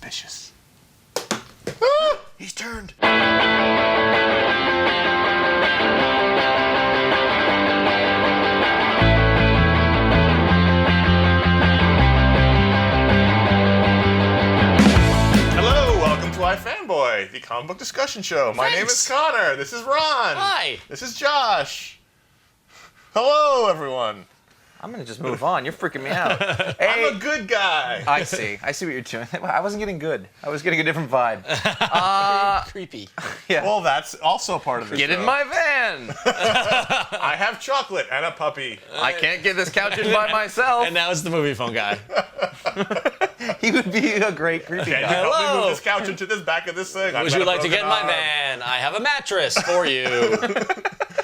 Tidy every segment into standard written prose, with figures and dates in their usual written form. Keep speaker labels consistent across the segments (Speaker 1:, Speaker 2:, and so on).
Speaker 1: suspicious. Ah, he's turned. Hello, welcome to iFanboy, the comic book discussion show. My name is Connor. This is Ron.
Speaker 2: Hi.
Speaker 1: This is Josh. Hello, everyone.
Speaker 3: I'm going to just move on. You're freaking me out. Hey,
Speaker 1: I'm a good guy.
Speaker 3: I see what you're doing. I wasn't getting good. I was getting a different vibe.
Speaker 2: Creepy.
Speaker 3: Yeah.
Speaker 1: Well, that's also part of the show.
Speaker 3: Get in my van.
Speaker 1: I have chocolate and a puppy.
Speaker 3: I can't get this couch in by myself.
Speaker 2: And now it's the movie phone guy.
Speaker 3: He would be a great creepy
Speaker 1: Can you
Speaker 3: guy.
Speaker 1: help me
Speaker 2: Hello.
Speaker 1: move this couch into this back of this thing?
Speaker 2: Would you like to get in my van? I have a mattress for you.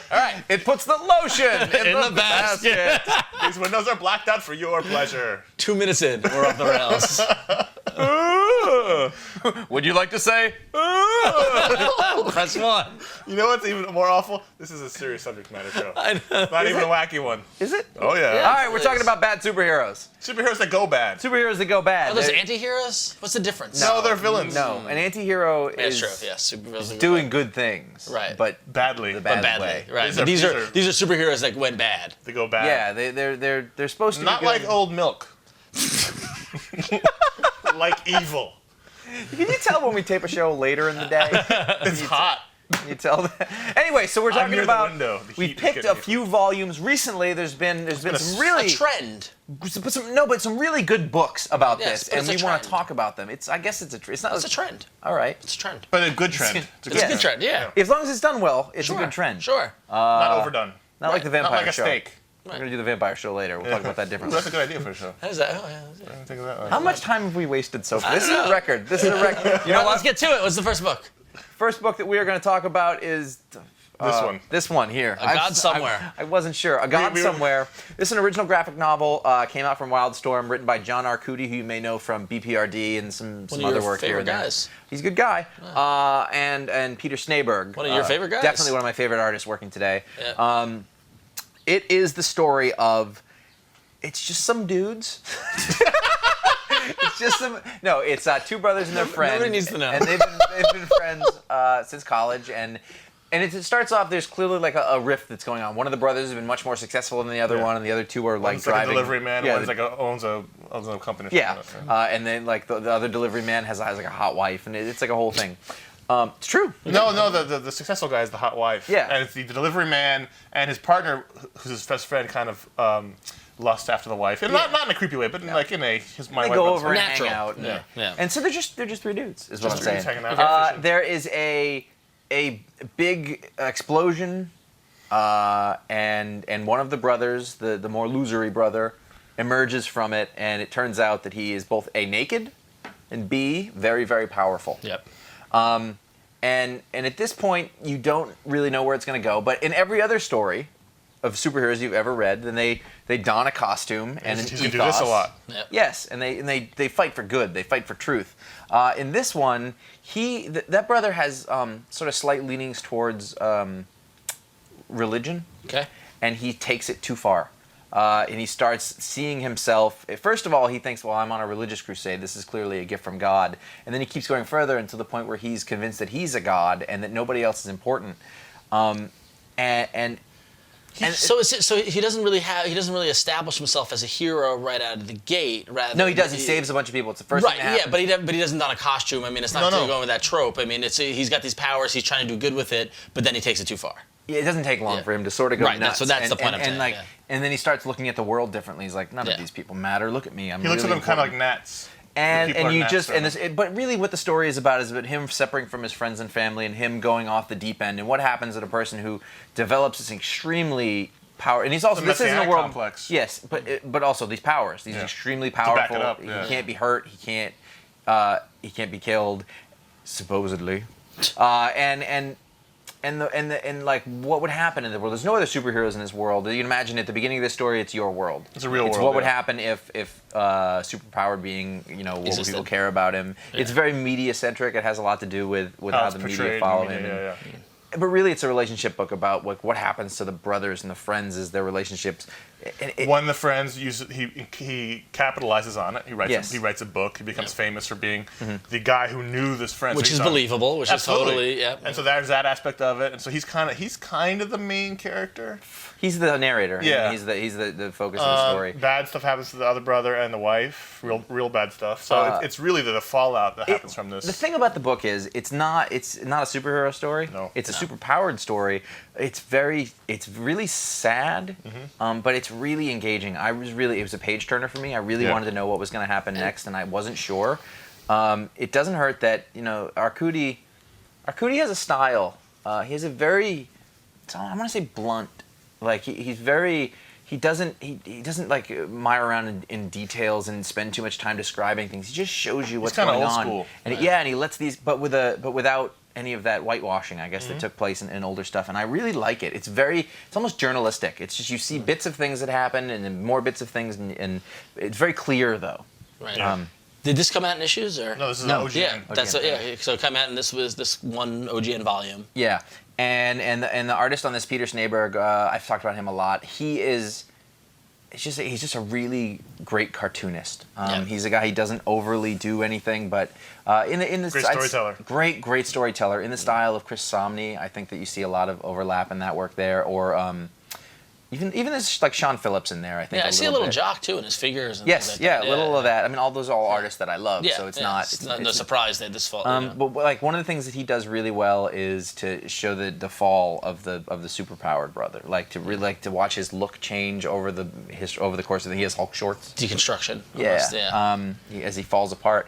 Speaker 3: All right. It puts the lotion in the basket.
Speaker 1: These windows are blacked out for your pleasure.
Speaker 2: 2 minutes in, we're off the rails.
Speaker 3: Would you like to say?
Speaker 2: Press 1.
Speaker 1: You know what's even more awful? This is a serious subject matter show.
Speaker 2: I know.
Speaker 1: Not even a wacky one.
Speaker 3: Is it?
Speaker 1: Oh, yeah.
Speaker 3: All right, we're talking about bad superheroes.
Speaker 1: Superheroes that go bad.
Speaker 3: Superheroes that go bad.
Speaker 2: Are those
Speaker 3: They're-
Speaker 2: anti-heroes? What's the difference?
Speaker 1: No, they're villains.
Speaker 3: No, an anti-hero
Speaker 2: Yeah,
Speaker 3: is
Speaker 2: true. Yeah, superheroes.
Speaker 3: doing good things.
Speaker 2: Right.
Speaker 3: But
Speaker 1: Badly.
Speaker 3: the
Speaker 2: but
Speaker 3: bad
Speaker 2: badly.
Speaker 3: way.
Speaker 2: Right.
Speaker 1: These
Speaker 2: But
Speaker 1: are-
Speaker 2: these are superheroes that went bad.
Speaker 1: They go bad.
Speaker 3: Yeah, they're supposed to
Speaker 1: Not
Speaker 3: be good.
Speaker 1: like old milk. Like evil.
Speaker 3: Can you tell when we tape a show later in the day?
Speaker 1: It's hot.
Speaker 3: Can you tell that? Anyway, so we're talking
Speaker 1: near the
Speaker 3: about.
Speaker 1: window. The
Speaker 3: We
Speaker 1: heat is
Speaker 3: picked
Speaker 1: getting
Speaker 3: a
Speaker 1: me.
Speaker 3: few volumes recently. There's been some really
Speaker 2: A trend.
Speaker 3: some really good books about
Speaker 2: Yes,
Speaker 3: this,
Speaker 2: but
Speaker 3: and
Speaker 2: it's
Speaker 3: we
Speaker 2: a
Speaker 3: want to
Speaker 2: trend.
Speaker 3: talk about them. It's not.
Speaker 2: It's a trend.
Speaker 3: All right.
Speaker 2: It's a trend.
Speaker 1: But a good trend.
Speaker 2: It's a good trend, yeah.
Speaker 3: As long as it's done well, it's
Speaker 2: Sure.
Speaker 3: a good trend.
Speaker 2: Sure.
Speaker 1: Not overdone.
Speaker 3: Not like the
Speaker 1: Not
Speaker 3: vampire
Speaker 1: like a
Speaker 3: show.
Speaker 1: steak.
Speaker 3: We're gonna do the vampire show later. We'll talk about that
Speaker 1: Ooh,
Speaker 3: differently.
Speaker 1: that's a good idea for a show.
Speaker 2: How is that? Oh, yeah.
Speaker 1: I didn't think of that one.
Speaker 3: How much time have we wasted so far?
Speaker 2: I
Speaker 3: This is
Speaker 2: don't
Speaker 3: a
Speaker 2: know.
Speaker 3: record. This is a record. You know
Speaker 2: Let's
Speaker 3: what?
Speaker 2: get to it. What's the first book?
Speaker 3: First book that we are going to talk about is
Speaker 1: This one.
Speaker 3: This one here.
Speaker 2: A God Somewhere.
Speaker 3: I wasn't sure. A God
Speaker 1: we-
Speaker 3: Somewhere. This is an original graphic novel. Came out from Wildstorm, written by John Arcudi, who you may know from BPRD and some
Speaker 2: One of
Speaker 3: other
Speaker 2: your
Speaker 3: work here
Speaker 2: favorite
Speaker 3: and there.
Speaker 2: guys.
Speaker 3: He's a good guy. And Peter Snejbjerg.
Speaker 2: One of your favorite guys.
Speaker 3: Definitely one of my favorite artists working today.
Speaker 2: Yeah.
Speaker 3: It is the story of. It's just some dudes. It's just some. No, it's two brothers and their friend.
Speaker 2: Nobody needs to know.
Speaker 3: And they've been friends since college, and it starts off. There's clearly like a rift that's going on. One of the brothers has been much more successful than the other one, and the other two are like
Speaker 1: One's
Speaker 3: driving.
Speaker 1: like a delivery man.
Speaker 3: Yeah,
Speaker 1: One's like owns a company. or
Speaker 3: yeah.
Speaker 1: something.
Speaker 3: And then like the other delivery man has like a hot wife, and it's like a whole thing. It's true.
Speaker 1: No, the successful guy is the hot wife.
Speaker 3: Yeah.
Speaker 1: And it's the delivery man and his partner, who's his best friend, kind of lust after the wife. And not in a creepy way, but like in a my
Speaker 3: They
Speaker 1: wife
Speaker 3: go
Speaker 1: wants
Speaker 3: over and
Speaker 1: me.
Speaker 2: Natural.
Speaker 3: hang out.
Speaker 2: Yeah. Yeah.
Speaker 3: And so they're just three dudes, is what I'm
Speaker 1: Just
Speaker 3: saying.
Speaker 1: dudes hanging out.
Speaker 3: There is a big explosion, and one of the brothers, the more losery brother, emerges from it, and it turns out that he is both A, naked, and B, very, very powerful.
Speaker 2: Yep.
Speaker 3: And at this point, you don't really know where it's going to go. But in every other story of superheroes you've ever read, then they don a costume and an
Speaker 1: He's
Speaker 3: ethos.
Speaker 1: gonna do this a lot.
Speaker 2: Yep.
Speaker 3: Yes, and they fight for good. They fight for truth. In this one, that brother has sort of slight leanings towards religion,
Speaker 2: Okay.
Speaker 3: and he takes it too far. And he starts seeing himself. First of all, he thinks, "Well, I'm on a religious crusade. This is clearly a gift from God." And then he keeps going further until the point where he's convinced that he's a god and that nobody else is important.
Speaker 2: So he doesn't really establish himself as a hero right out of the gate. Rather,
Speaker 3: No, he does. He saves a bunch of people. It's the first
Speaker 2: Right,
Speaker 3: thing that happens.
Speaker 2: but he doesn't don a costume. I mean, it's not
Speaker 1: No,
Speaker 2: really
Speaker 1: no.
Speaker 2: going with that trope. I mean, he's got these powers. He's trying to do good with it, but then he takes it too far.
Speaker 3: Yeah, it doesn't take long
Speaker 2: Yeah.
Speaker 3: for him to sort of go
Speaker 2: Right,
Speaker 3: nuts.
Speaker 2: so that's
Speaker 3: and,
Speaker 2: the point
Speaker 3: and,
Speaker 2: I'm
Speaker 3: and
Speaker 2: saying,
Speaker 3: like,
Speaker 2: yeah.
Speaker 3: and then he starts looking at the world differently. He's like, none
Speaker 2: Yeah.
Speaker 3: of these people matter. Look at me. I'm
Speaker 1: He looks at
Speaker 3: really
Speaker 1: them kind of like
Speaker 3: important.
Speaker 1: gnats.
Speaker 3: And
Speaker 1: People are
Speaker 3: you
Speaker 1: gnats
Speaker 3: just
Speaker 1: to
Speaker 3: and
Speaker 1: him.
Speaker 3: but really what the story is about him separating from his friends and family and him going off the deep end and what happens to a person who develops this extremely power, and he's also
Speaker 1: The
Speaker 3: this isn't a
Speaker 1: messianic
Speaker 3: world
Speaker 1: complex.
Speaker 3: Yes, but also these powers, these
Speaker 1: Yeah.
Speaker 3: extremely
Speaker 1: back
Speaker 3: powerful.
Speaker 1: it up, yeah.
Speaker 3: He can't be hurt. He can't be killed, supposedly. And like what would happen in the world? There's no other superheroes in this world. You can imagine at the beginning of this story, it's your world.
Speaker 1: It's a real world,
Speaker 3: what would
Speaker 1: yeah.
Speaker 3: happen if superpowered being, what would
Speaker 2: Existed.
Speaker 3: people care about him?
Speaker 2: Yeah.
Speaker 3: It's very media centric. It has a lot to do with how
Speaker 1: it's
Speaker 3: the media
Speaker 1: portrayed in
Speaker 3: follow
Speaker 1: the
Speaker 3: him.
Speaker 1: media,
Speaker 3: And But really, it's a relationship book about what happens to the brothers and the friends as their relationships.
Speaker 1: One of the friends he capitalizes on it. He writes a book. He becomes famous for being the guy who knew this friend,
Speaker 2: which is believable. Which
Speaker 1: Absolutely.
Speaker 2: is totally
Speaker 1: And so there's that aspect of it. And so he's kind of the main character.
Speaker 3: He's the narrator.
Speaker 1: Yeah.
Speaker 3: He's the focus of the story.
Speaker 1: Bad stuff happens to the other brother and the wife. Real bad stuff. So it's really the fallout that happens from this.
Speaker 3: The thing about the book is it's not a superhero story.
Speaker 1: No.
Speaker 3: It's a superpowered story. It's really sad, but it's really engaging. It was a page turner for me. I really wanted to know what was going to happen next, and I wasn't sure. It doesn't hurt that Arcudi has a style. He has a very, I want to say blunt. Like he doesn't like mire around in details and spend too much time describing things. He just shows you what's going on.
Speaker 1: Old school.
Speaker 3: And and he lets these, but without any of that whitewashing, I guess, that took place in older stuff. And I really like it. It's almost journalistic. It's just you see bits of things that happen and then more bits of things, and it's very clear though.
Speaker 2: Right. Did this come out in issues or?
Speaker 1: No, this is an OGN.
Speaker 2: Yeah, so it came out, and this was this one OGN volume.
Speaker 3: Yeah, and the artist on this, Peter Snejbjerg, I've talked about him a lot. He's just a really great cartoonist. He's a guy, he doesn't overly do anything, but in the
Speaker 1: great storyteller.
Speaker 3: Great storyteller in the style of Chris Samnee. I think that you see a lot of overlap in that work there, or even there's like Sean Phillips in there. I think.
Speaker 2: Yeah, I see a little
Speaker 3: bit.
Speaker 2: Jock too in his figures. And
Speaker 3: Yes, a little of that. I mean, all those are all artists that I love, so it's not.
Speaker 2: It's no surprise that this fall.
Speaker 3: But like one of the things that he does really well is to show the fall of the superpowered brother. Like to really to watch his look change over the course of he has Hulk shorts.
Speaker 2: Deconstruction.
Speaker 3: As he falls apart.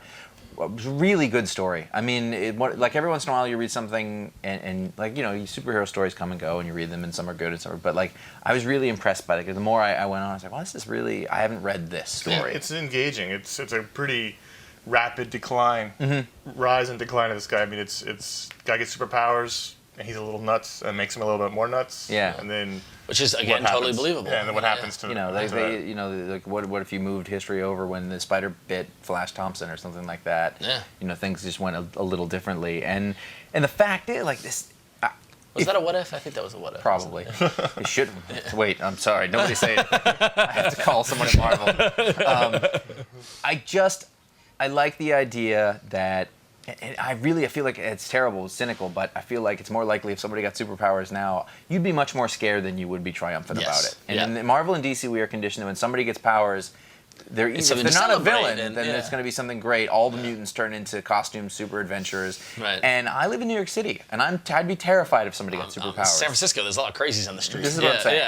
Speaker 3: Really good story. I mean, like every once in a while you read something and like superhero stories come and go and you read them and some are good and some are. But like I was really impressed by it because the more I went on, I was like, well, this is really, I haven't read this story.
Speaker 1: It's engaging. It's a pretty rapid decline, rise and decline of this guy. I mean, it's guy gets superpowers and he's a little nuts and makes him a little bit more nuts.
Speaker 3: Yeah.
Speaker 1: And then.
Speaker 2: Which is again totally believable.
Speaker 1: Yeah, and then what happens to
Speaker 3: like what if you moved history over when the spider bit Flash Thompson or something like that?
Speaker 2: Yeah.
Speaker 3: Things just went a little differently, and the fact is, like this.
Speaker 2: Was that a what if? I think that was a what if.
Speaker 3: Probably. It should. Wait, I'm sorry. Nobody say it. I have to call someone at Marvel. I like the idea that. And I feel like it's terrible, it's cynical, but I feel like it's more likely if somebody got superpowers now, you'd be much more scared than you would be triumphant about it. And in Marvel and DC, we are conditioned that when somebody gets powers, if they're not a villain, then it's going to be something great. All the mutants turn into costume super adventurers.
Speaker 2: Right.
Speaker 3: And I live in New York City, and I'd be terrified if somebody got superpowers.
Speaker 2: San Francisco, there's a lot of crazies on the streets.
Speaker 3: This is what I'm saying.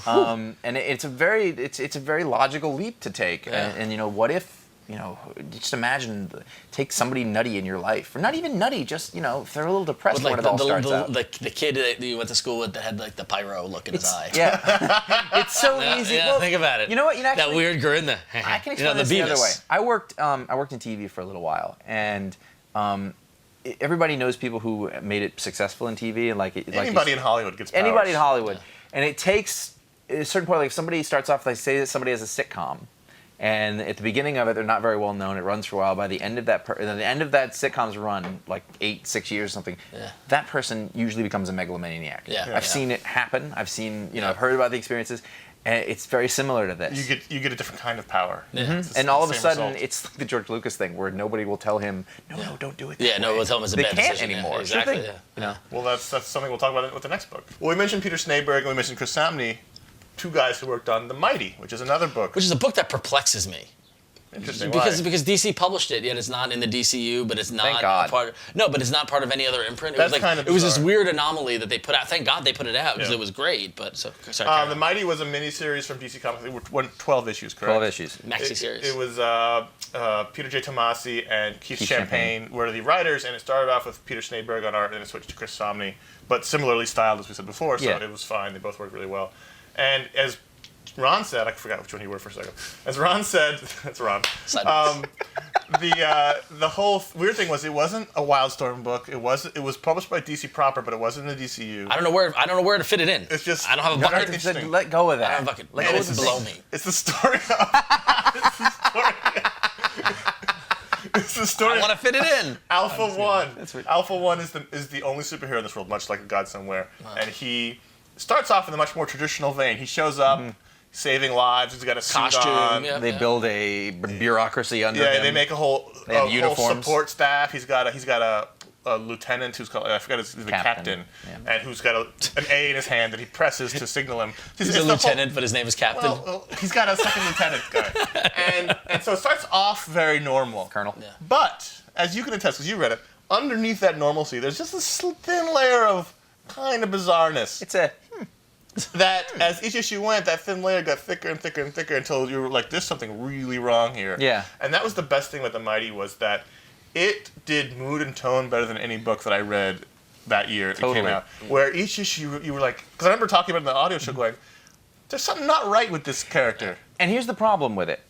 Speaker 2: Yeah.
Speaker 3: And it's a very logical leap to take.
Speaker 2: Yeah.
Speaker 3: And what if? Just imagine, take somebody nutty in your life, or not even nutty, just if they're a little depressed when it all starts out.
Speaker 2: The kid that you went to school with that had like the pyro look in his eye.
Speaker 3: Yeah, it's so easy.
Speaker 2: Yeah,
Speaker 3: well,
Speaker 2: think about it.
Speaker 3: You know what?
Speaker 2: That weird grin.
Speaker 3: I can explain this the other way. I worked in TV for a little while, and everybody knows people who made it successful in TV, and
Speaker 1: anybody in Hollywood gets powers.
Speaker 3: Anybody in Hollywood, and it takes at a certain point. Like if somebody starts off, like say that somebody has a sitcom. And at the beginning of it, they're not very well known. It runs for a while. By the end of that, sitcom's run, like 6 years or something, that person usually becomes a megalomaniac. I've seen it happen. I've seen, I've heard about the experiences, and it's very similar to this.
Speaker 1: You get a different kind of power.
Speaker 3: And all of a sudden, it's like the George Lucas thing, where nobody will tell him, no, don't do it.
Speaker 2: No one will tell him it's a bad decision.
Speaker 3: They can't anymore.
Speaker 2: Exactly.
Speaker 1: Well, that's something we'll talk about with the next book. Well, we mentioned Peter Snejbjerg and we mentioned Chris Samnee. Two guys who worked on The Mighty, which is another book.
Speaker 2: Which is a book that perplexes me.
Speaker 1: Interesting.
Speaker 2: Because DC published it, yet it's not in the DCU, but it's not
Speaker 3: Thank God.
Speaker 2: but it's not part of any other imprint. It
Speaker 1: That's
Speaker 2: was
Speaker 1: kind of
Speaker 2: it was this
Speaker 1: bizarre.
Speaker 2: weird anomaly that they put out. Thank God they put it out because it was great. But sorry,
Speaker 1: The Mighty was a miniseries from DC Comics. It went 12 issues, correct?
Speaker 3: 12 issues.
Speaker 2: Maxi series.
Speaker 1: It was Peter J. Tomasi and Keith Champagne were the writers, and it started off with Peter Snejbjerg on art, and it switched to Chris Samnee, but similarly styled as we said before, so it was fine. They both worked really well. And as Ron said, I forgot which one you were for a second. As Ron said, that's Ron. The whole weird thing was it wasn't a Wildstorm book. It was published by DC proper, but it wasn't in the DCU.
Speaker 2: I don't know where to fit it in.
Speaker 1: It's just
Speaker 2: I don't have a bucket.
Speaker 3: Let go of that.
Speaker 2: I don't have a bucket.
Speaker 3: Let go of
Speaker 2: It's below me.
Speaker 1: It's the story. It's the story.
Speaker 2: I want to fit it in.
Speaker 1: Alpha One. Alpha One is the only superhero in this world, much like a god somewhere, and he starts off in a much more traditional vein. He shows up. Saving lives. He's got a suit
Speaker 2: Costume.
Speaker 1: on.
Speaker 2: Yep,
Speaker 3: They build a bureaucracy under him.
Speaker 1: Yeah, they make a whole
Speaker 3: uniforms.
Speaker 1: whole support staff. He's got a lieutenant who's called, I forgot his the captain, and who's got an A in his hand that he presses to signal him.
Speaker 2: He's a lieutenant, but his name is Captain.
Speaker 1: Well, he's got a second lieutenant guy, and so it starts off very normal.
Speaker 3: Colonel.
Speaker 2: Yeah.
Speaker 1: But as you can attest, because you read it, underneath that normalcy, there's just this thin layer of kind of bizarreness.
Speaker 3: It's a
Speaker 1: That as each issue went, that thin layer got thicker and thicker and thicker until you were like, "There's something really wrong here."
Speaker 3: Yeah.
Speaker 1: And that was the best thing with the Mighty was that it did mood and tone better than any book that I read that year that came out. Where each issue you were like, because I remember talking about it in the audio show, going, "There's something not right with this character."
Speaker 3: And here's the problem with it.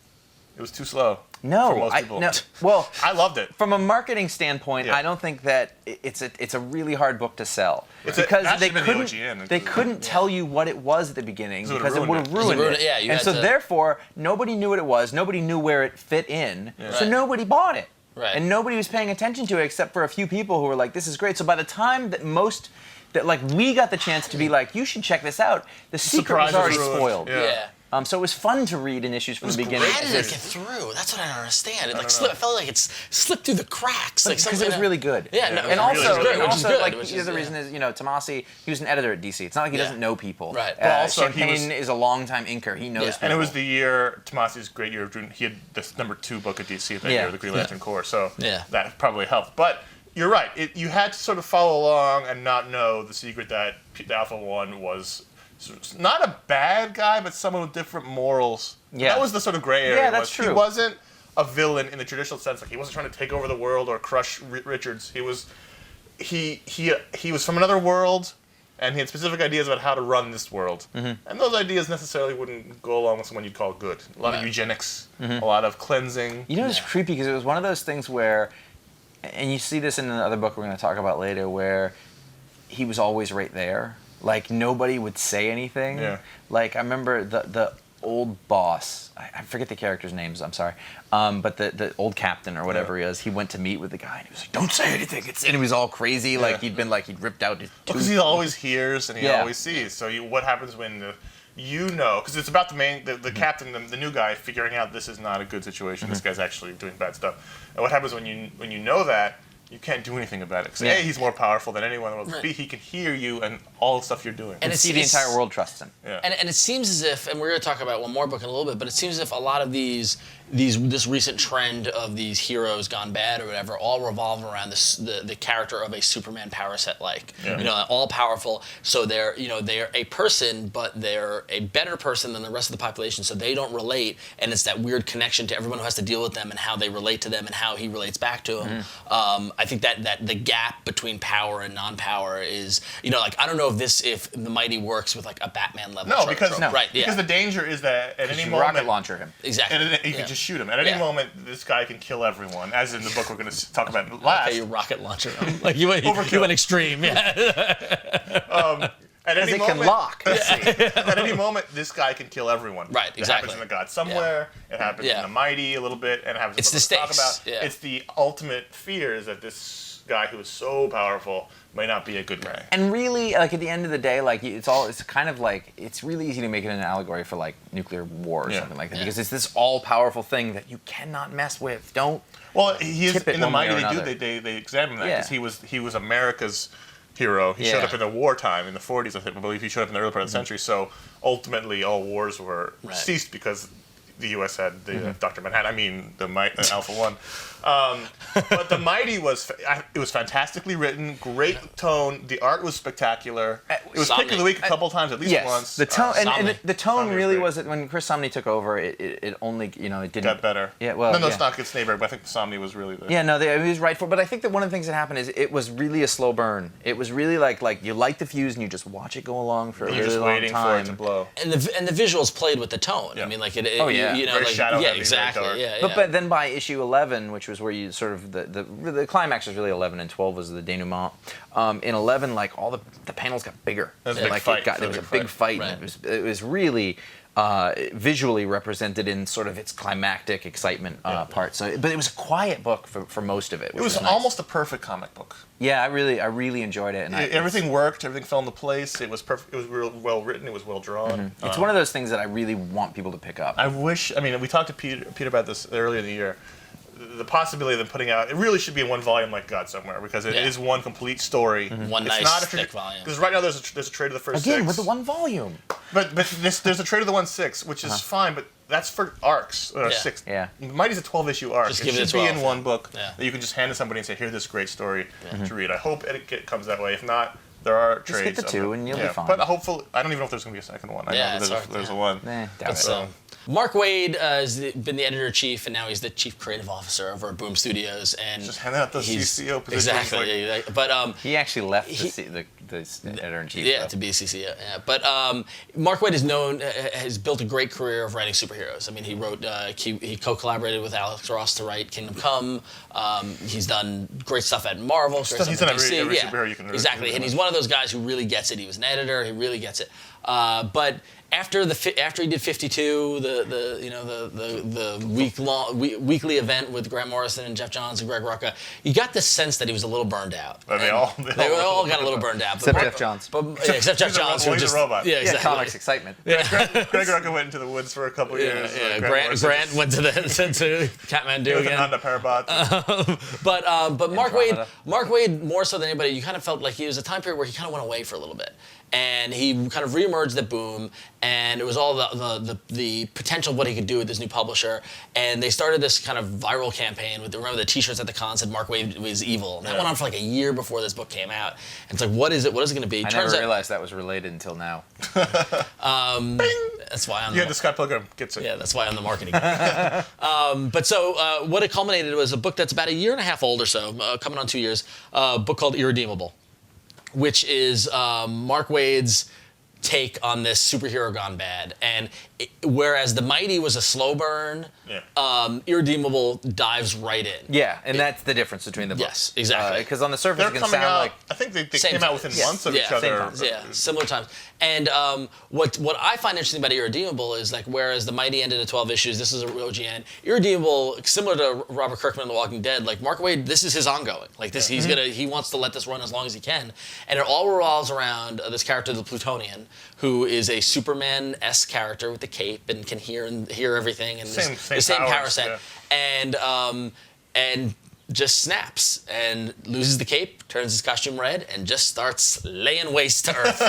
Speaker 1: It was too slow.
Speaker 3: No,
Speaker 1: for most people.
Speaker 3: no. Well,
Speaker 1: I loved it.
Speaker 3: from a marketing standpoint,
Speaker 1: Yeah.
Speaker 3: I don't think that it's a really hard book to sell because
Speaker 1: that
Speaker 3: they
Speaker 1: should've been the OGN.
Speaker 3: couldn't tell you what it was at the beginning
Speaker 1: Because
Speaker 3: because
Speaker 1: it
Speaker 3: it would have
Speaker 1: ruined
Speaker 3: ruined
Speaker 2: it.
Speaker 3: it.
Speaker 2: Yeah, you
Speaker 3: and
Speaker 2: had
Speaker 3: so
Speaker 2: to-
Speaker 3: therefore nobody knew what it was, nobody knew where it fit in, so
Speaker 2: Right.
Speaker 3: nobody bought it,
Speaker 2: Right.
Speaker 3: and nobody was paying attention to it except for a few people who were like, "This is great." So by the time that we got the chance to be like, "You should check this out," the secret was
Speaker 1: surprise
Speaker 3: already
Speaker 1: was ruined.
Speaker 3: spoiled.
Speaker 1: Yeah.
Speaker 3: So it was fun to read in issues from the beginning.
Speaker 2: How did it get through? That's what I don't understand. It I felt like it's slipped through the cracks. Like
Speaker 3: Because it was really good.
Speaker 2: Yeah, no,
Speaker 3: and
Speaker 2: it was
Speaker 3: also,
Speaker 2: really good,
Speaker 3: and
Speaker 2: which is
Speaker 3: also,
Speaker 2: good,
Speaker 3: like
Speaker 2: which
Speaker 3: the
Speaker 2: is,
Speaker 3: other reason is, Tomasi, he was an editor at DC. It's not like he doesn't know people.
Speaker 2: Right.
Speaker 1: Well, also, he
Speaker 3: Champagne
Speaker 1: was-
Speaker 3: is a longtime inker. He knows people.
Speaker 1: And it was the year, Tomasi's great year of June. He had this #2 book at DC that year, the Green Lantern Corps. So that probably helped. But you're right. You had to sort of follow along and not know the secret that the Alpha One was not a bad guy, but someone with different morals.
Speaker 3: Yeah.
Speaker 1: That was the sort of gray area.
Speaker 3: Yeah, that's true.
Speaker 1: He wasn't a villain in the traditional sense. Like he wasn't trying to take over the world or crush Richards. He was from another world, and he had specific ideas about how to run this world. And those ideas necessarily wouldn't go along with someone you'd call good. A lot of eugenics, a lot of cleansing.
Speaker 3: It's creepy because it was one of those things where, and you see this in another book we're going to talk about later, where he was always right there. Like nobody would say anything.
Speaker 1: Yeah.
Speaker 3: Like I remember the old boss. I forget the character's names. I'm sorry. But the old captain or whatever he is. He went to meet with the guy and he was like, "Don't say anything." And he was all crazy. Like he'd ripped out his tooth.
Speaker 1: Because he always hears and he always sees. So what happens when because it's about the captain, the new guy, figuring out this is not a good situation. This guy's actually doing bad stuff. And what happens when you know that? You can't do anything about it. Because A, he's more powerful than anyone in the world.
Speaker 2: Right.
Speaker 1: B, he can hear you and all the stuff you're doing.
Speaker 2: And
Speaker 3: see the entire world trusts him.
Speaker 1: Yeah.
Speaker 2: And it seems as if, and we're going to talk about one more book in a little bit, but it seems as if a lot of this recent trend of these heroes gone bad or whatever all revolve around the character of a Superman power set all powerful. So they're a person, but they're a better person than the rest of the population. So they don't relate, and it's that weird connection to everyone who has to deal with them and how they relate to them and how he relates back to them. I think that the gap between power and non-power is, I don't know if the Mighty works with like a Batman level.
Speaker 1: No, because
Speaker 2: the
Speaker 1: danger is that at any
Speaker 3: You
Speaker 1: moment
Speaker 3: rocket launcher him.
Speaker 2: exactly
Speaker 1: you can just shoot him. At any moment, this guy can kill everyone. As in the book we're going to talk about last.
Speaker 2: Okay, you rocket launcher him. Like you went extreme. Yeah.
Speaker 1: At any
Speaker 3: It
Speaker 1: moment,
Speaker 3: can lock.
Speaker 1: at any moment, this guy can kill everyone.
Speaker 2: Right,
Speaker 1: It
Speaker 2: exactly.
Speaker 1: happens in the God Somewhere. It happens in the Mighty a little bit, and it happens.
Speaker 2: It's
Speaker 1: in
Speaker 2: the
Speaker 1: what we'll talk
Speaker 2: stakes.
Speaker 1: about.
Speaker 2: Yeah.
Speaker 1: It's the ultimate fear is that this guy who is so powerful may not be a good guy.
Speaker 3: And really, like at the end of the day, like it's kind of like it's really easy to make it an allegory for like nuclear war or something like that because it's this all-powerful thing that you cannot mess with. Don't.
Speaker 1: Well, he is
Speaker 3: tip it
Speaker 1: in the
Speaker 3: one way
Speaker 1: Mighty.
Speaker 3: or
Speaker 1: They
Speaker 3: another.
Speaker 1: they examine that because he was America's hero. He showed up in the wartime in the 40s. I believe he showed up in the early part of the century. So ultimately, all wars were ceased because the U.S. had the Dr. Manhattan. I mean, the Alpha One. But the Mighty was fantastically written, great tone. The art was spectacular. It was pick of the week a couple times, at least once.
Speaker 3: The tone and the tone
Speaker 1: Samnee
Speaker 3: really
Speaker 1: great.
Speaker 3: was that when Chris Samnee took over, it only it didn't
Speaker 1: got better.
Speaker 3: Yeah, well,
Speaker 1: no, it's not good Snejbjerg, but I think Samnee was really the.
Speaker 3: Yeah, no, he was right for. But I think that one of the things that happened is it was really a slow burn. It was really like you light the fuse and you just watch it go along for a really
Speaker 1: just
Speaker 3: long
Speaker 1: waiting
Speaker 3: time.
Speaker 1: for it to blow.
Speaker 2: And the visuals played with the tone.
Speaker 1: Yeah.
Speaker 2: I mean, like
Speaker 1: Very shadow heavy,
Speaker 2: exactly.
Speaker 1: very dark.
Speaker 2: Yeah,
Speaker 3: But then by issue 11, which was where you sort of the climax was really 11 and 12 was the denouement. In 11, like all the panels got bigger.
Speaker 1: There was a big
Speaker 3: like
Speaker 1: fight.
Speaker 3: there was a big fight.
Speaker 2: Right.
Speaker 3: And it was really. visually represented in sort of its climactic excitement part. So, but it was a quiet book for most of it.
Speaker 1: It was
Speaker 3: nice.
Speaker 1: almost a perfect comic book.
Speaker 3: Yeah, I really enjoyed it. And
Speaker 1: everything worked. Everything fell into place. It was perfect. It was real well written. It was well drawn.
Speaker 3: Mm-hmm. It's one of those things that I really want people to pick up.
Speaker 1: I mean, we talked to Peter about this earlier in the year. The possibility of them putting out, it really should be in one volume like God Somewhere, because it is one complete story.
Speaker 2: Mm-hmm. One
Speaker 1: it's
Speaker 2: nice
Speaker 1: not
Speaker 2: thick volume.
Speaker 1: Because right now there's a trade of the first
Speaker 3: Again,
Speaker 1: 6.
Speaker 3: with the one volume.
Speaker 1: But there's a trade of the 1/6, which is fine, but that's for arcs. 6.
Speaker 3: Yeah.
Speaker 1: Mighty's a 12-issue arc.
Speaker 2: Just
Speaker 1: it
Speaker 2: give it
Speaker 1: should
Speaker 2: 12,
Speaker 1: be in one book
Speaker 2: yeah.
Speaker 1: that you can just hand to somebody and say, here's this great story to read. I hope it comes that way. If not, there are
Speaker 3: Just
Speaker 1: trades.
Speaker 3: get the 2 and you'll be fine.
Speaker 1: But hopefully, I don't even know if there's going to be a second one. I know there's a one.
Speaker 3: Doubt it.
Speaker 2: Mark Waid has been the editor-in-chief, and now he's the chief creative officer over at Boom Studios. And
Speaker 1: just handing out those CCO positions.
Speaker 2: Exactly. But
Speaker 3: he actually left the editor-in-chief.
Speaker 2: Yeah, to be CCO. Yeah. But Mark Waid has built a great career of writing superheroes. I mean, he wrote, he co-collaborated with Alex Ross to write Kingdom Come. He's done great stuff at Marvel.
Speaker 1: He's done every superhero you can.
Speaker 2: Exactly, and he's one of those guys who really gets it. He was an editor. He really gets it. But after he did 52, the weekly event with Grant Morrison and Jeff Johns and Greg Rucka, you got the sense that he was a little burned out.
Speaker 1: They all
Speaker 2: got a little burned out.
Speaker 3: Except Jeff Johns.
Speaker 2: Except Jeff Johns.
Speaker 1: He's a robot.
Speaker 2: Yeah, exactly.
Speaker 3: Comics excitement.
Speaker 1: Greg Rucka went into the woods for a couple years.
Speaker 2: Yeah, Grant went to Kathmandu again.
Speaker 1: Nanda Parbat.
Speaker 2: But Mark Waid, more so than anybody, you kind of felt like he was a time period where he kind of went away for a little bit. And he kind of reemerged at Boom, and it was all the potential of what he could do with this new publisher. And they started this kind of viral campaign with, remember the T-shirts at the con said Mark Waid was evil. And that went on for like a year before this book came out. And it's like, what is it? What is it going to be?
Speaker 3: I never realized that was related until now.
Speaker 2: That's why
Speaker 1: the Scott Pilgrim gets it.
Speaker 2: Yeah, that's why I'm the marketing guy. But so what it culminated was a book that's about a year and a half old or so, coming on 2 years, a book called Irredeemable, which is Mark Waid's take on this superhero gone bad. And whereas The Mighty was a slow burn, Irredeemable dives right in.
Speaker 3: Yeah, and that's the difference between the books.
Speaker 2: Yes, exactly.
Speaker 3: Because on the surface, it can sound like...
Speaker 1: I think they came out within months of each other.
Speaker 2: Similar times. And what I find interesting about Irredeemable is, like, whereas The Mighty ended at 12 issues, this is a OGN. Irredeemable, similar to Robert Kirkman in The Walking Dead, like Mark Waid, this is his ongoing. Like this, he wants to let this run as long as he can, and it all revolves around this character, the Plutonian, who is a Superman-esque character with the cape and can hear everything, and the same power set, and just snaps and loses the cape, turns his costume red, and just starts laying waste to Earth.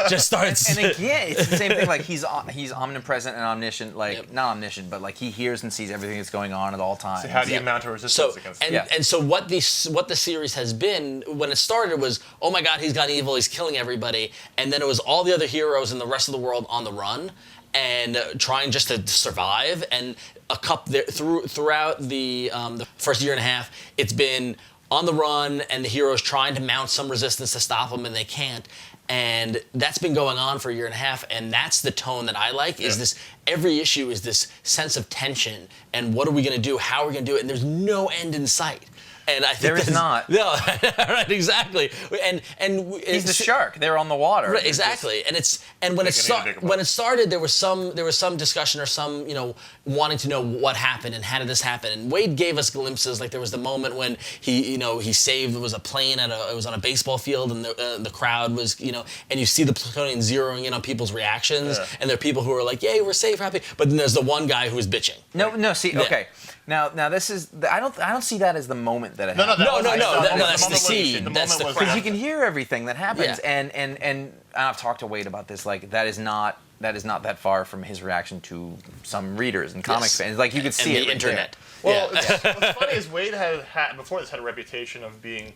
Speaker 2: Just starts.
Speaker 3: And again, it's the same thing. Like he's omnipresent and omniscient. Like not omniscient, but like he hears and sees everything that's going on at all times.
Speaker 1: So how do you mount a resistance against it?
Speaker 2: And so what the series has been, when it started, was, oh my God, he's gone evil, he's killing everybody, and then it was all the other heroes in the rest of the world on the run and trying just to survive. And throughout the first year and a half, it's been on the run, and the heroes trying to mount some resistance to stop them, and they can't. And that's been going on for a year and a half, and that's the tone that I like. Is this every issue is this sense of tension, and what are we going to do? How are we going to do it? And there's no end in sight. And I think
Speaker 3: there is not.
Speaker 2: No, right, exactly. And
Speaker 3: he's the shark. They're on the water.
Speaker 2: Right, exactly. And when it started, there was some discussion or some wanting to know what happened and how did this happen. And Waid gave us glimpses. Like there was the moment when he saved, it was a plane it was on a baseball field, and the crowd was and you see the Plutonian zeroing in on people's reactions, and there are people who are like, yay, we're safe, happy. But then there's the one guy who is bitching.
Speaker 3: No. See, okay. Now this is I don't see that as the moment that it happened.
Speaker 2: No. That's the seed. That's the crowd.
Speaker 3: Because you can hear everything that happens, and I've talked to Waid about this. Like that is not that far from his reaction to some readers and comics fans. Like you could see
Speaker 2: the internet.
Speaker 1: Well, what's funny is Waid had before this had a reputation of being.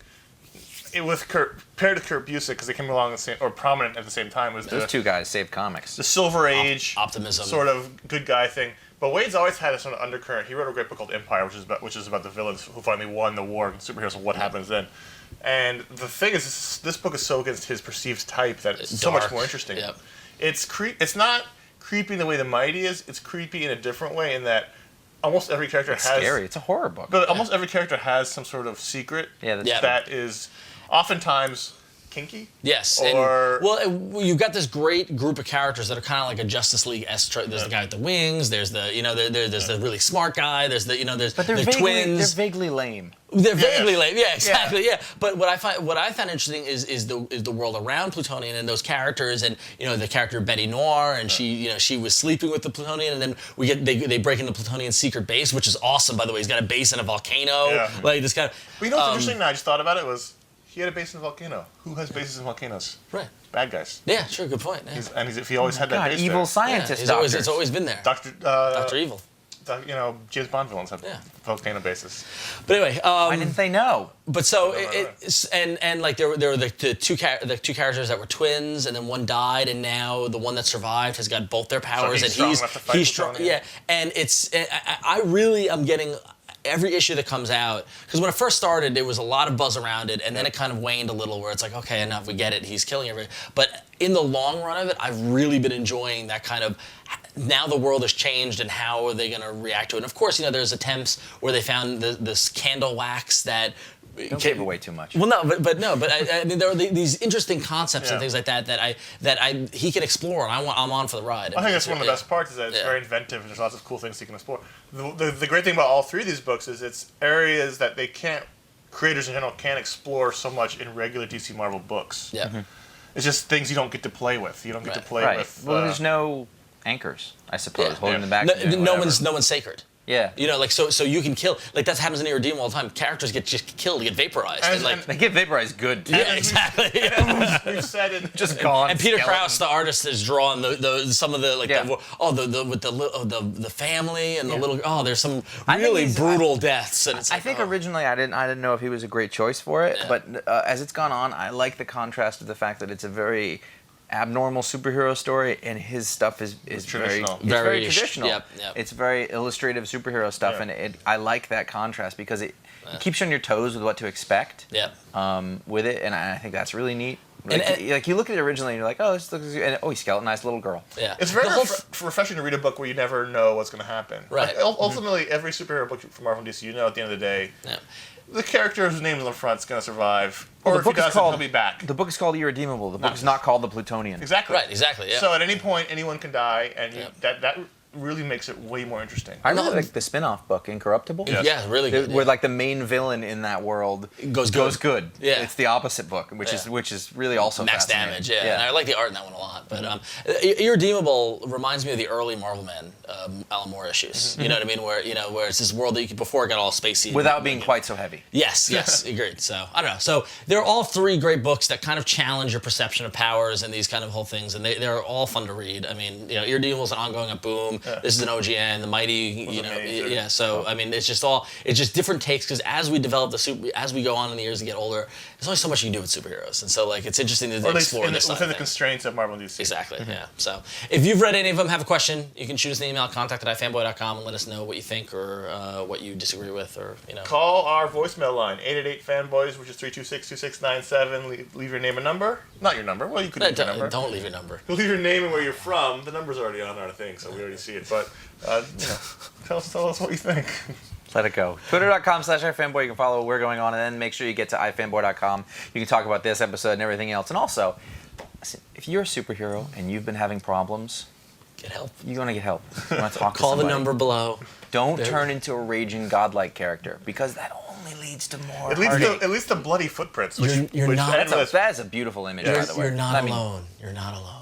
Speaker 1: It was paired to Kurt Busiek because they came along prominent at the same time.
Speaker 3: Those two guys saved comics.
Speaker 1: The Silver Age
Speaker 2: optimism,
Speaker 1: sort of good guy thing. But Waid's always had a sort of undercurrent. He wrote a great book called Empire, which is about the villains who finally won the war against superheroes and what happens then. And the thing is, this book is so against his perceived type that it's so much more interesting.
Speaker 2: Yep.
Speaker 1: It's not creepy in the way The Mighty is. It's creepy in a different way in that almost every character has...
Speaker 3: scary. It's a horror book.
Speaker 1: But almost every character has some sort of secret that is oftentimes kinky.
Speaker 2: Yes.
Speaker 1: Or
Speaker 2: you've got this great group of characters that are kind of like a Justice League-esque. There's the guy with the wings. There's the there's the really smart guy. There's the there's
Speaker 3: But they're
Speaker 2: twins.
Speaker 3: They're vaguely lame.
Speaker 2: They're vaguely lame. Yeah, exactly. Yeah. But what I found interesting is the world around Plutonian and those characters, and the character Betty Noir, and she was sleeping with the Plutonian, and then they break into Plutonian's secret base, which is awesome. By the way, he's got a base in a volcano. Like this kind of.
Speaker 1: Well, you know what's interesting? Now I just thought about it was he had a base in a volcano. Who has bases in volcanoes?
Speaker 2: Right.
Speaker 1: Bad guys.
Speaker 2: Yeah, sure. Good point. Yeah.
Speaker 1: If he always had that base
Speaker 3: evil
Speaker 1: there.
Speaker 3: scientist.
Speaker 2: It's always been there. Dr. Evil.
Speaker 1: James Bond villains have volcano bases.
Speaker 2: But anyway,
Speaker 3: why didn't they know?
Speaker 2: But so and like there were the two characters that were twins, and then one died, and now the one that survived has got both their powers,
Speaker 1: so he's strong.
Speaker 2: Yeah, and I really am getting every issue that comes out, because when it first started, there was a lot of buzz around it, and then it kind of waned a little, where it's like, okay, enough, we get it, he's killing everybody. But in the long run of it, I've really been enjoying that kind of, now the world has changed, and how are they going to react to it? And of course, there's attempts where they found this candle wax that.
Speaker 3: Don't give away too much.
Speaker 2: Well, no, but I mean, there are these interesting concepts and things like that he can explore, and I'm on for the ride.
Speaker 1: I think that's one of the best parts, is that it's very inventive, and there's lots of cool things you can explore. The great thing about all three of these books is it's areas that creators in general can't explore so much in regular DC Marvel books.
Speaker 2: Yeah. Mm-hmm.
Speaker 1: It's just things you don't get to play with. You don't get to play with.
Speaker 3: Well, there's no anchors, I suppose, holding them back.
Speaker 2: No one's sacred.
Speaker 3: Yeah.
Speaker 2: So you can kill, like that happens in Irredeemable all the time. Characters get just killed, get vaporized. And
Speaker 3: they get vaporized good, too.
Speaker 2: Yeah, exactly.
Speaker 1: We've said it.
Speaker 3: Just gone.
Speaker 2: And Peter Krause, the artist, has drawn some of the the family and the little, there's some really brutal deaths. And it's
Speaker 3: I think originally I didn't know if he was a great choice for it, but as it's gone on, I like the contrast of the fact that it's a very abnormal superhero story, and his stuff is very traditional.
Speaker 2: Yep.
Speaker 3: It's very illustrative superhero stuff, and I like that contrast because it keeps you on your toes with what to expect. With it, and I think that's really neat. Like you look at it originally, and you're like, oh, this looks good, and he skeletonized little girl.
Speaker 2: Yeah,
Speaker 1: it's very refreshing to read a book where you never know what's going to happen.
Speaker 2: Right.
Speaker 1: Like, ultimately, every superhero book from Marvel and DC, at the end of the day. Yeah. The character whose name is on the front is going to survive. Or if he doesn't, he'll be back.
Speaker 3: The book is called Irredeemable. The book is not called The Plutonian.
Speaker 1: Exactly.
Speaker 2: Right, exactly, yeah.
Speaker 1: So at any point, anyone can die, and that really makes it way more interesting.
Speaker 3: I really like the spin-off book, Incorruptible.
Speaker 2: Yes. Yeah, really good.
Speaker 3: Where like the main villain in that world goes good.
Speaker 2: Yeah.
Speaker 3: It's the opposite book, which is really also
Speaker 2: Max
Speaker 3: fascinating.
Speaker 2: Damage, and I like the art in that one a lot. But Irredeemable reminds me of the early Marvel Man Alan Moore issues. You know what I mean? Where it's this world that before it got all spacey.
Speaker 3: Without being quite so heavy.
Speaker 2: Yes, agreed. So, I don't know. So, they're all three great books that kind of challenge your perception of powers and these kind of whole things, and they're all fun to read. I mean, Irredeemable is an ongoing at Boom. Yeah. This is an OGN. The Mighty, So I mean, it's just different takes, because as we develop as we go on in the years to get older, there's only so much you can do with superheroes, and so like it's interesting to explore this
Speaker 1: within the constraints of Marvel and DC.
Speaker 2: Exactly. Yeah. So if you've read any of them, have a question, you can shoot us an email, contact@ifanboy.com, and let us know what you think or what you disagree with, or
Speaker 1: Call our voicemail line 888-FANBOYS, which is 326-2697. Leave your name and number. Not your number. Well, you could leave your number.
Speaker 2: Don't leave your number.
Speaker 1: Leave your name and where you're from. The number's already on our thing, so we already see it. But tell us what you think.
Speaker 3: Let it go. Twitter.com/iFanboy. You can follow what we're going on, and then make sure you get to iFanboy.com. You can talk about this episode and everything else. And also, listen, if you're a superhero and you've been having problems,
Speaker 2: get help.
Speaker 3: You want to get help. You want to talk to
Speaker 2: Call
Speaker 3: somebody.
Speaker 2: the number below.
Speaker 3: Don't turn into a raging godlike character, because that only leads to more.
Speaker 1: At least the bloody footprints.
Speaker 3: That's a beautiful image, by the way.
Speaker 2: You're not alone. You're not alone.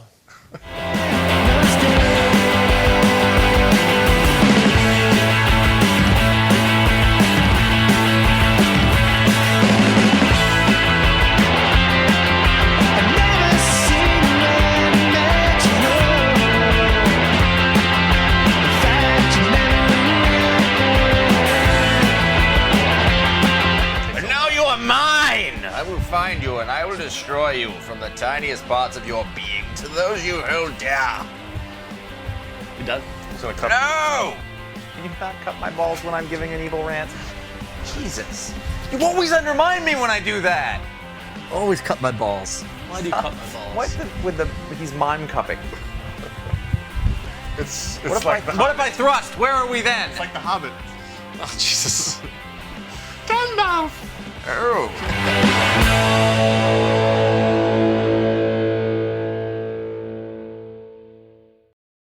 Speaker 3: I will find you, and I will destroy you from the tiniest parts of your being to those you hold dear.
Speaker 2: You done?
Speaker 3: No! Can you not cut my balls when I'm giving an evil rant? Jesus. You always undermine me when I do that.
Speaker 2: Always cut my balls. Why do you cut my balls?
Speaker 3: With these mime cupping?
Speaker 1: What
Speaker 3: if I thrust? Where are we then?
Speaker 1: It's like the Hobbit.
Speaker 2: Oh, Jesus.
Speaker 1: Gandalf!
Speaker 3: Oh.